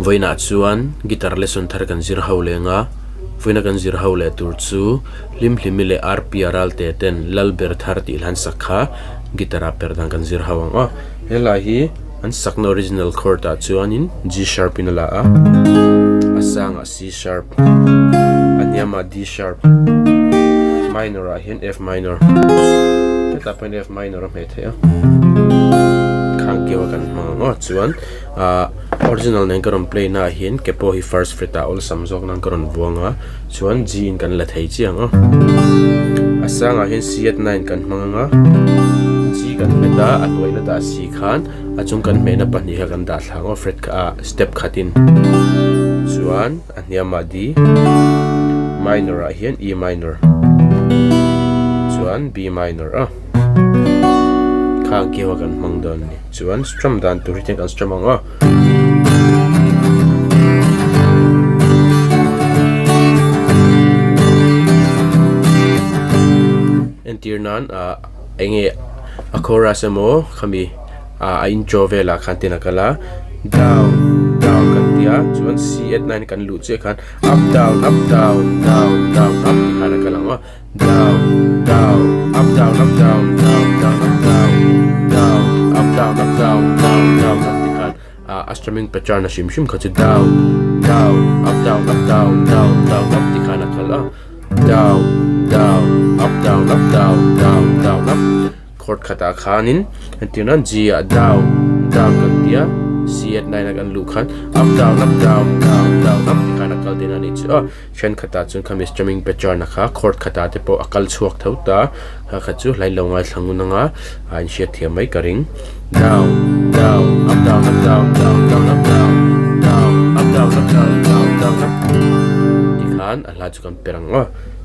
voina chuan guitar lesson thar kan zir ho lenga voina kan zir ho le tur chu Hlimhlimi le RP Ralte ten Lalber thar ti lan sakha guitar Perhdan kan zir ho anga hela hi an sakna original chord a chuanin G sharp in la a asanga C sharp anyama D sharp minor a hian F minor ta pen F minor me the khang kewa kan mango chuan original nang karon play na hian kepo hi first fret a ol samjok nang karon buanga chuan G in kan la thei chiang asanga hian C9 kan manga G kan meta atwaila da C khan achung kan mena pani ha kan da thlang fret ka step khatin chuan anyama D minor a hian E minor chuan B minor khang kewa kan mangdon ni chuan strum dan tu ritek an strum anga entirnan enge a chorus emo khami a intro vela khantina kala down down kan tia chuan C9 kan lu che khan up down up down down down up ti khana kalanga down down up down up down down down up down down up down up down down down up ti khan a strumming pattern shim shim khachu down down up down up down down down up ti khana khala down down up down up down down down up chord khata khanin antinan G a down down kan tia C9 kan lu khan up down up down down down up ti khana kal dina ni chu chen khata chun khami strumming pattern na kha chord khata te po akal chuak thauta kha chu lai longa thlangunanga an sia thiamai karing down down up down up down down down up down down up down up down down down up ti khan ala chu kan perang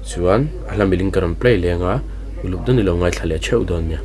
chuan ala miling karam play lenga uluk don ni longa thlale cheu don nya